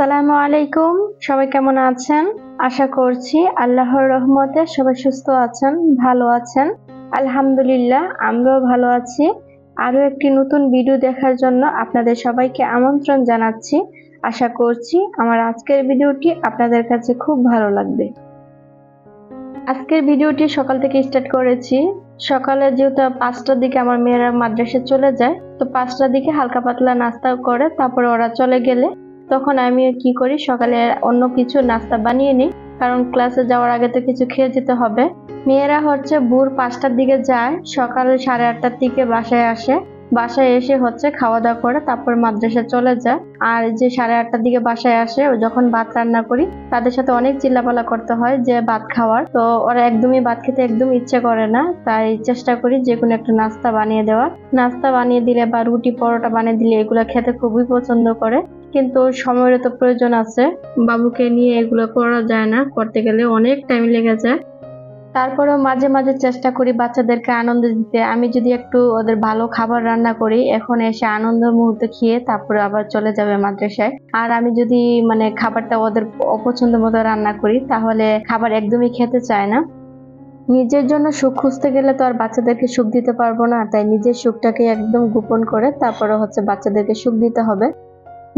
আসসালামু আলাইকুম। সবাই কেমন আছেন? আশা করছি আল্লাহর রহমতে সবাই সুস্থ আছেন, ভালো আছেন। আলহামদুলিল্লাহ, আমরাও ভালো আছি। আরো একটি নতুন ভিডিও দেখার জন্য আপনাদের সবাইকে আমন্ত্রণ জানাচ্ছি। আশা করছি আমার আজকের ভিডিওটি আপনাদের কাছে খুব ভালো লাগবে। আজকের ভিডিওটি সকাল থেকে স্টার্ট করেছি। সকালে যেহেতু 5টার দিকে আমার মেয়েরা মাদ্রাসায় চলে যায়, তো 5টার দিকে হালকা পাতলা নাস্তা করে তারপরে ওরা চলে গেলে তখন আমি কি করি, সকালে অন্য কিছু নাস্তা বানিয়ে নিই, কারণ ক্লাসে যাওয়ার আগে তো কিছু খেয়ে যেতে হবে। মেয়েরা ভোর 5টার দিকে যায়, সকাল 8:30টার দিকে বাসায় আসে। বাসায় এসে খাওয়া দাওয়া করে তারপর মাদ্রাসায় চলে যায়। আর যে 8:30টার দিকে বাসায় আসে, যখন ভাত রান্না করি তাদের সাথে অনেক চিল্লাপালা করতে হয় যে ভাত খাওয়ার, তো ওরা একদমই ভাত খেতে একদম ইচ্ছে করে না। তাই চেষ্টা করি যে কোনো একটা নাস্তা বানিয়ে দেওয়ার। নাস্তা বানিয়ে দিলে বা রুটি পরোটা বানিয়ে দিলে এগুলো খেতে খুবই পছন্দ করে, কিন্তু সময়ের তো প্রয়োজন আছে। বাবুকে নিয়ে এগুলো করা যায় না, করতে গেলে অনেক টাইম লেগে যায়। তারপরেও মাঝে মাঝে চেষ্টা করি বাচ্চাদেরকে আনন্দ দিতে। আমি যদি একটু ওদের ভালো খাবার রান্না করি, এখন এসে আনন্দ মুহূর্তে খেয়ে তারপরে আবার চলে যাবে মাদ্রাসায়। আর আমি যদি খাবারটা ওদের অপছন্দ মতো রান্না করি, তাহলে খাবার একদমই খেতে চায় না। নিজের জন্য সুখ খুঁজতে গেলে তো আর বাচ্চাদেরকে সুখ দিতে পারবো না, তাই নিজের সুখটাকে একদম গোপন করে তারপরে বাচ্চাদেরকে সুখ দিতে হবে।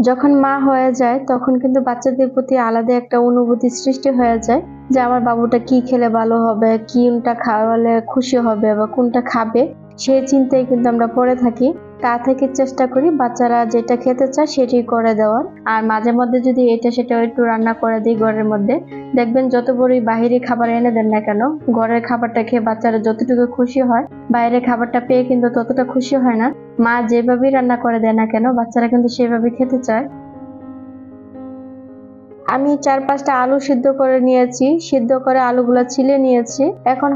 যখন মা হয়ে যায় তখন কিন্তু বাচ্চাদের প্রতি আলাদা একটা অনুভূতি সৃষ্টি হয়ে যায় যে আমার বাবুটা কি খেলে ভালো হবে, কোনটা খাওয়ালে খুশি হবে বা কোনটা খাবে, সেই চিন্তায় কিন্তু আমরা পড়ে থাকি। তা থেকে চেষ্টা করি বাচ্চারা যেটা খেতে চায় সেটাই করে দেওয়ার। আর মাঝে মধ্যে যদি এটা সেটা একটু রান্না করে দিই ঘরের মধ্যে, দেখবেন যত বড়ই বাহিরে খাবার এনে দেন না কেন, ঘরের খাবারটা খেয়ে বাচ্চারা যতটুকু খুশি হয়, বাইরের খাবারটা পেয়ে কিন্তু ততটা খুশি হয় না। মা যেভাবেই রান্না করে দেয় না কেন, বাচ্চারা কিন্তু সেভাবে খেতে চায়। আমি 4-5টা আলু সিদ্ধ করে নিয়েছি, সিদ্ধ করে আলুগুলা ছিলে নিয়েছি। এখন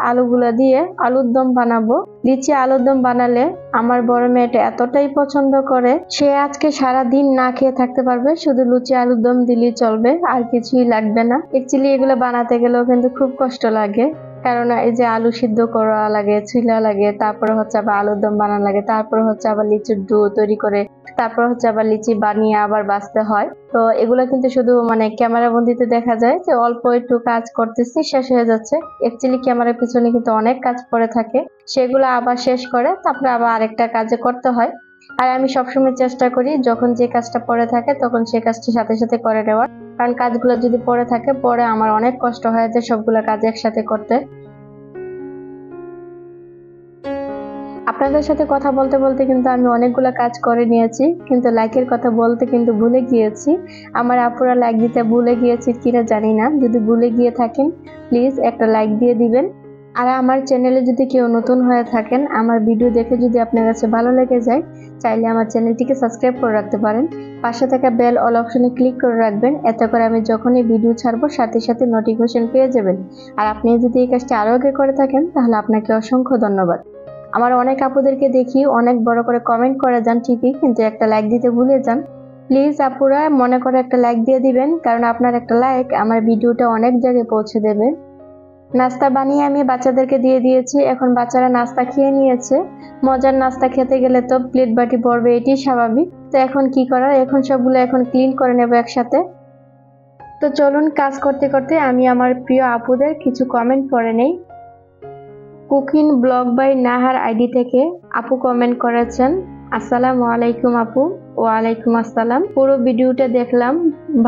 আলুগুলা দিয়ে আলুর দম বানাবো। লিচি আলুর দম বানালে আমার বড় মেয়েটা এতটাই পছন্দ করে, সে আজকে সারা দিন না খেয়ে থাকতে পারবে, শুধু লুচি আলুর দম দিলেই চলবে, আর কিছুই লাগবে না। অ্যাকচুয়ালি এগুলো বানাতে গেলেও কিন্তু খুব কষ্ট লাগে, কারণ এই যে আলু সিদ্ধ করা লাগে, ছিলা লাগে, তারপরে আবার আলুর দম বানানো লাগে, তারপরে আবার লিচির ডো তৈরি করে, তারপর আবার লিচি বানিয়ে আবার বাছতে হয়। তো এগুলো কিন্তু শুধু ক্যামেরা বন্দিতে দেখা যায় যে অল্প একটু কাজ করতেছি, শেষ হয়ে যাচ্ছে। অ্যাকচুয়ালি ক্যামেরার পিছনে কিন্তু অনেক কাজ পড়ে থাকে, সেগুলো আবার শেষ করে তারপরে আবার আরেকটা কাজে করতে হয়। আর আমি সবসময় চেষ্টা করি যখন যে কাজটা পড়ে থাকে তখন সে কাজটি সাথে সাথে করে নেওয়ার, কারণ কাজগুলো যদি পড়ে থাকে পরে আমার অনেক কষ্ট হয় যে সবগুলো কাজ একসাথে করতে। আপনাদের সাথে কথা বলতে বলতে কিন্তু আমি অনেকগুলো কাজ করে নিয়েছি, কিন্তু লাইকের কথা বলতে কিন্তু ভুলে গিয়েছি। আমার আপুরা লাইক দিতে ভুলে গিয়েছি কিনা জানি না, যদি ভুলে গিয়ে থাকেন প্লিজ একটা লাইক দিয়ে দিবেন। আর আমার চ্যানেলে যদি কেউ নতুন হয়ে থাকেন, আমার ভিডিও দেখে যদি আপনার কাছে ভালো লেগে যায়, চাইলে আমার চ্যানেলটিকে সাবস্ক্রাইব করে রাখতে পারেন। পাশে থাকা বেল অল অপশনে ক্লিক করে রাখবেন, এতে করে আমি যখনই ভিডিও ছাড়বো সাথে সাথে নোটিফিকেশন পেয়ে যাবেন। আর আপনি যদি এই কাজটি আরো আগে করে থাকেন তাহলে আপনাকে অসংখ্য ধন্যবাদ। আমার অনেক আপুদেরকে দেখি অনেক বড় করে কমেন্ট করে যান ঠিকই, কিন্তু একটা লাইক দিতে ভুলে যান। প্লিজ আপুরা মনে করে একটা লাইক দিয়ে দিবেন, কারণ আপনার একটা লাইক আমার ভিডিওটা অনেক জায়গায় পৌঁছে দেবে। নাস্তা বানিয়ে আমি বাচ্চাদেরকে দিয়ে দিয়েছি, এখন বাচ্চারা নাস্তা খেয়ে নিয়েছে। মজার নাস্তা খেতে গেলে তো প্লেট বাটি পড়বে, এটি স্বাভাবিক। তো এখন কি করার, এখন সবগুলো ক্লিন করে নেব একসাথে। তো চলুন কাজ করতে করতে আমি আমার প্রিয় আপুদের কিছু কমেন্ট পড়ে নেই। Cooking blog by Nahar ID থেকে আপু কমেন্ট করেছেন, আসসালামু আলাইকুম আপু। ওয়ালাইকুম আসসালাম। পুরো ভিডিওটা দেখলাম,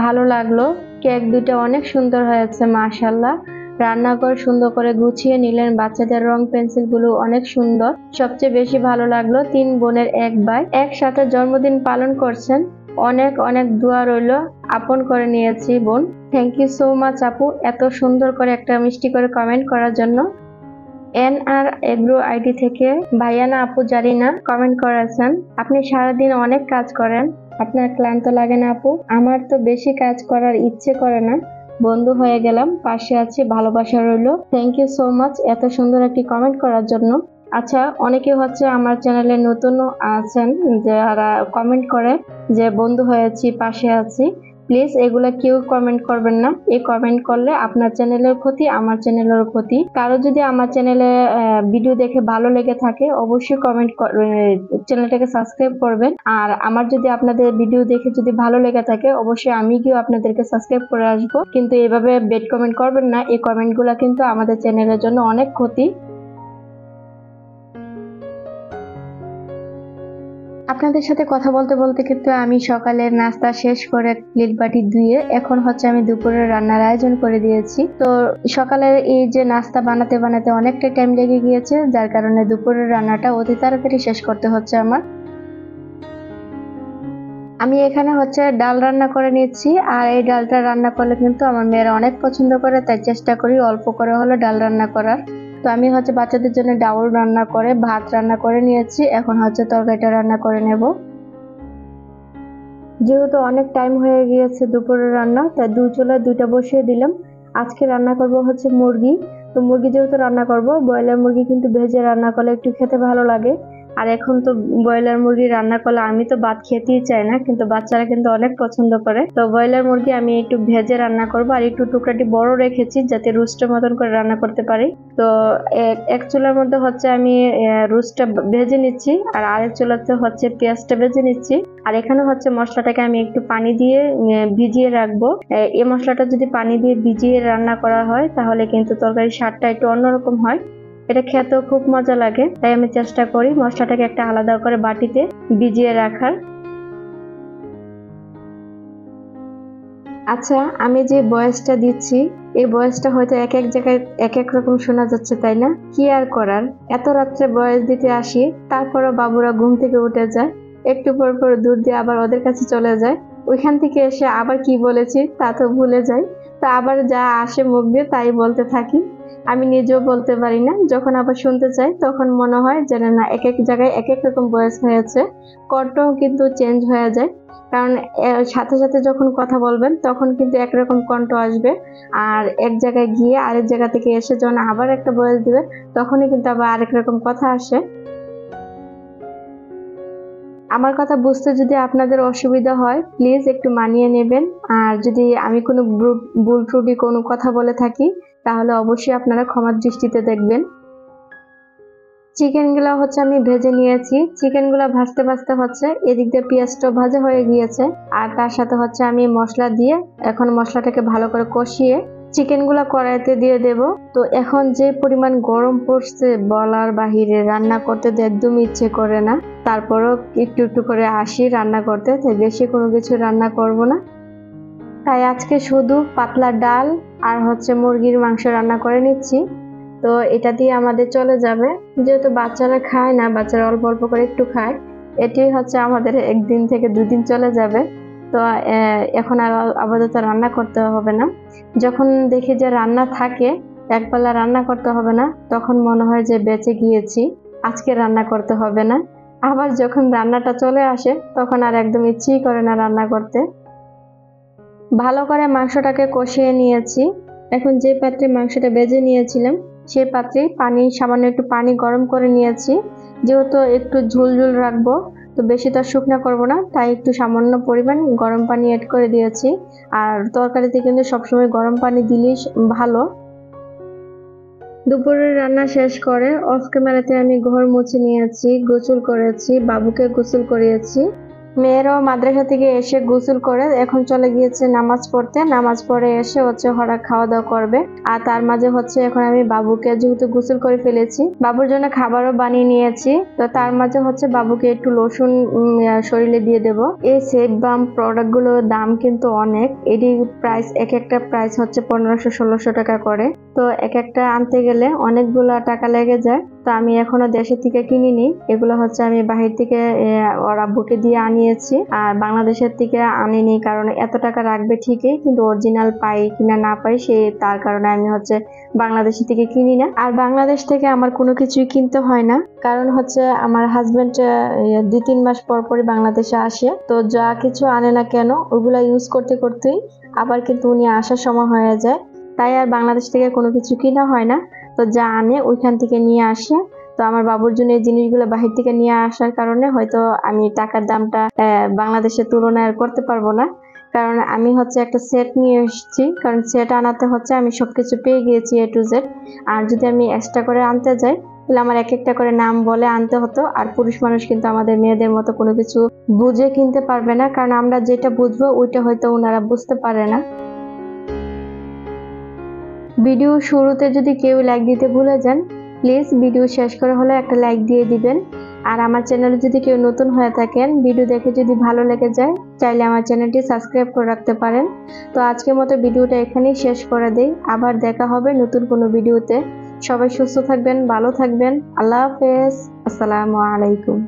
ভালো লাগলো। কেক দুটো অনেক সুন্দর হয়েছে মাশাআল্লাহ। রান্নাঘর সুন্দর করে গুছিয়ে নিলেন, বাচ্চাদের রং পেন্সিল গুলো অনেক সুন্দর। সবচেয়ে বেশি ভালো লাগলো 3 বোনের এক ভাই একসাথে জন্মদিন পালন করছেন। অনেক অনেক দোয়া রইলো, আপন করে নিয়েছি বোন। থ্যাংক ইউ সো মাচ আপু, এত সুন্দর করে একটা মিষ্টি করে কমেন্ট করার জন্য। NR এগ্রো আইডি থেকে ভাইয়ানা আপু জারিনা কমেন্ট করেছেন, আপনি সারাদিন অনেক কাজ করেন, আপনার ক্লান্ত লাগে না আপু? আমার তো বেশি কাজ করার ইচ্ছে করে না, বন্ধু হয়ে গেলাম, পাশে আছি, ভালোবাসা রইলো। থ্যাংক ইউ সো মাচ এত সুন্দর একটি কমেন্ট করার জন্য। আচ্ছা, অনেকে আমার চ্যানেলে নতুন আছেন যারা কমেন্ট করে যে বন্ধু হয়েছি, পাশে আছি। প্লিজ এগুলা কেউ কমেন্ট করবেন না। এই কমেন্ট করলে আপনার চ্যানেলের ক্ষতি, আমার চ্যানেলের ক্ষতি। কারো যদি আমার চ্যানেলে ভিডিও দেখে ভালো লেগে থাকে অবশ্যই চ্যানেলটাকে সাবস্ক্রাইব করবেন। আর আমার যদি আপনাদের ভিডিও দেখে যদি ভালো লেগে থাকে অবশ্যই আমি গিয়ে আপনাদেরকে সাবস্ক্রাইব করে আসবো। কিন্তু এভাবে বেড কমেন্ট করবেন না, এই কমেন্টগুলো কিন্তু আমাদের চ্যানেলের জন্য অনেক ক্ষতি। আপনাদের সাথে কথা বলতে বলতে কিন্তু আমি সকালের নাস্তা শেষ করে প্লেট বাটি ধুয়ে এখন হচ্ছে আমি দুপুরের রান্নার আয়োজন করে দিয়েছি। তো সকালের এই যে নাস্তা বানাতে বানাতে অনেকটা টাইম লেগে গিয়েছে, যার কারণে দুপুরের রান্নাটা অতি তাড়াতাড়ি শেষ করতে হচ্ছে আমার। আমি এখানে হচ্ছে ডাল রান্না করে নিচ্ছি, আর এই ডালটা রান্না করলে কিন্তু আমার মেয়েরা অনেক পছন্দ করে, তাই চেষ্টা করি অল্প করে হলে ডাল রান্না করার। তো আমি হচ্ছে বাচ্চাদের জন্য ডাউল রান্না করে ভাত রান্না করে নিয়েছি, এখন হচ্ছে তরকারিটা রান্না করে নেব। যেহেতু অনেক টাইম হয়ে গিয়েছে দুপুরের রান্না, তাই দুই চুলায় দুইটা বসিয়ে দিলাম। আজকে রান্না করব হচ্ছে মুরগি। তো মুরগি যেহেতু রান্না করব, ব্রয়লার মুরগি কিন্তু ভেজে রান্না করলে একটু খেতে ভালো লাগে। আর এখন তো ব্রয়লার মুরগি রান্না করলে আমি তো ভাত খেতেই চাই না, কিন্তু বাচ্চারা কিন্তু অনেক পছন্দ করে। তো ব্রয়লার মুরগি আমি একটু ভেজে রান্না করব, আর একটু টুকরাটি বড় রেখেছি যাতে রোস্টের মতন করে রান্না করতে পারি। তো এক চুলার মধ্যে হচ্ছে আমি রোস্টটা ভেজে নিচ্ছি, আর আরেক চুলাতে হচ্ছে পেঁয়াজটা ভেজে নিচ্ছি। আর এখানে হচ্ছে মশলাটাকে আমি একটু পানি দিয়ে ভিজিয়ে রাখবো। এই মশলাটা যদি পানি দিয়ে ভিজিয়ে রান্না করা হয় তাহলে কিন্তু তরকারির স্বাদটা একটু অন্যরকম হয়, এটা খেতেও খুব মজা লাগে। তাই আমি চেষ্টা করি মশলাটাকে একটা আলাদা করে বাটিতে ভিজিয়ে রাখার। আচ্ছা, আমি যে ভয়েসটা দিচ্ছি এই ভয়েসটা হয়তো এক এক জায়গায় এক এক রকম শোনা যাচ্ছে, তাই না? কি আর করার, এত রাত্রে ভয়েস দিতে আসি, তারপরও বাবুরা ঘুম থেকে উঠে যায়, একটু পর পর দূর দিয়ে আবার ওদের কাছে চলে যায়, ওইখান থেকে এসে আবার কি বলেছি তা তো ভুলে যাই। তো আবার যা আসে মুখ দিয়ে তাই বলতে থাকি, আমি নিজেও বলতে পারি না। যখন আবার শুনতে চাই তখন মনে হয় যে না, এক এক জায়গায় এক এক রকম ভয়েস হয়েছে, কণ্ঠও কিন্তু চেঞ্জ হয়ে যায়। কারণ সাথে সাথে যখন কথা বলবেন তখন কিন্তু একরকম কণ্ঠ আসবে, আর এক জায়গায় গিয়ে আরেক জায়গা থেকে এসে যখন আবার একটা ভয়েস দিবে তখনই কিন্তু আবার আরেক রকম কথা আসে। আমার কথা বুঝতে যদি আপনাদের অসুবিধা হয় প্লিজ একটু মানিয়ে নেবেন। আর যদি আমি কোনো ভুল ত্রুটি কোনো কথা বলে থাকি তাহলে অবশ্যই আপনারা ক্ষমার দৃষ্টিতে দেখবেন। চিকেনগুলো হচ্ছে আমি ভেজে নিয়েছি, চিকেনগুলো ভাজতে ভাজতে হচ্ছে এদিক দিয়ে পেঁয়াজটা ভাজা হয়ে গিয়েছে, আর তার সাথে হচ্ছে আমি মশলা দিয়ে এখন মশলাটাকে ভালো করে কষিয়ে চিকেনগুলো কড়াইতে দিয়ে দেব। তো এখন যে পরিমাণ গরম পড়ছে বলার বাহিরে, রান্না করতে তো একদম ইচ্ছে করে না, তারপরও একটু একটু করে আসি রান্না করতে, তাই বেশি কোনো কিছু রান্না করব না। তাই আজকে শুধু পাতলা ডাল আর হচ্ছে মুরগির মাংস রান্না করে নিচ্ছি। তো এটা দিয়ে আমাদের চলে যাবে, যেহেতু বাচ্চারা খায় না, বাচ্চারা অল্প অল্প করে একটু খায়, এটি হচ্ছে আমাদের একদিন থেকে দুদিন চলে যাবে। তো এখন আর আপাতত রান্না করতে হবে না। যখন দেখি যে রান্না থাকে, একবেলা রান্না করতে হবে না, তখন মনে হয় যে বেঁচে গিয়েছি, আজকে রান্না করতে হবে না। আবার যখন রান্নাটা চলে আসে তখন আর একদম ইচ্ছেই করে না রান্না করতে। ভালো করে মাংসটাকে কষিয়ে নিয়েছি। এখন যে পাত্রে মাংসটা ভেজে নিয়েছিলাম সেই পাত্রে সামান্য একটু পানি গরম করে নিয়েছি। যেহেতু একটু ঝোল ঝোল রাখবো, তো বেশি তো শুকনা করবো না, তাই একটু সামান্য পরিমাণ গরম পানি অ্যাড করে দিয়েছি। আর তরকারিতে কিন্তু সবসময় গরম পানি দিলেই ভালো। দুপুরের রান্না শেষ করে অফ ক্যামেরাতে আমি ঘর মুছে নিয়েছি, গোসল করেছি, বাবুকে গোসল করিয়েছি। মেয়েরাও মাদ্রাসা থেকে এসে গোসল করে এখন চলে গিয়েছে নামাজ পড়তে, নামাজ পড়ে এসে হচ্ছে হঠাৎ খাওয়া দাওয়া করবে। আর তার মাঝে হচ্ছে এখন আমি বাবুকে যেহেতু গোসল করে ফেলেছি, বাবুর জন্য খাবারও বানিয়ে নিয়েছি। তো তার মাঝে হচ্ছে বাবুকে একটু লোশন শরীরে দিয়ে দেব। এই সেট বাম প্রোডাক্ট গুলোর দাম কিন্তু অনেক, এটি প্রাইস এক একটা প্রাইস হচ্ছে 1500-1600 টাকা করে। তো এক একটা আনতে গেলে অনেকগুলো টাকা লেগে যায়। তো আমি এখনো দেশের থেকে কিনিনি, এগুলো হচ্ছে আমি বাহির থেকে ওর আব্বুকে দিয়ে আনিয়েছি, আর বাংলাদেশের থেকে আনিনি, কারণ এত টাকা রাখবে ঠিকই কিন্তু অরিজিনাল পাই কিনা না পাই তার কারণে আমি হচ্ছে বাংলাদেশের থেকে কিনি না। আর বাংলাদেশ থেকে আমার কোনো কিছুই কিনতে হয় না, কারণ হচ্ছে আমার হাজবেন্ড 2-3 মাস পর পরই বাংলাদেশে আসে, তো যা কিছু আনে না কেন ওগুলা ইউজ করতে করতেই আবার কিন্তু উনি আসার সময় হয়ে যায়, তাই আর বাংলাদেশ থেকে কোনো কিছু কিনা হয় না। তো যা আনে ওইখান থেকে নিয়ে আসে। তো আমার বাবুর জন্য এই জিনিসগুলো বাহির থেকে নিয়ে আসার কারণে হয়তো আমি টাকার দামটা বাংলাদেশের তুলনায় আর করতে পারবো না, কারণ আমি হচ্ছে একটা সেট নিয়ে এসেছি, কারণ সেট আনাতে হচ্ছে আমি সবকিছু পেয়ে গিয়েছি A to Z। আর যদি আমি এক্সট্রা করে আনতে যাই তাহলে আমার এক একটা করে নাম বলে আনতে হতো। আর পুরুষ মানুষ কিন্তু আমাদের মেয়েদের মতো কোনো কিছু বুঝে কিনতে পারবে না, কারণ আমরা যেটা বুঝবো ওইটা হয়তো ওনারা বুঝতে পারে না। ভিডিও শুরুতে যদি কেউ লাইক দিতে ভুলে যান, প্লিজ ভিডিও শেষ করে হলে একটা লাইক দিয়ে দিবেন। আর আমার চ্যানেলে যদি কেউ নতুন হয়ে থাকেন, ভিডিও দেখে যদি ভালো লেগে যায়, চাইলে আমার চ্যানেলটি সাবস্ক্রাইব করে রাখতে পারেন। তো আজকের মতো ভিডিওটা এখানেই শেষ করে দেই। আবার দেখা হবে নতুন কোনো ভিডিওতে। সবাই সুস্থ থাকবেন, ভালো থাকবেন। আল্লাহ হাফেজ। আসসালামু আলাইকুম।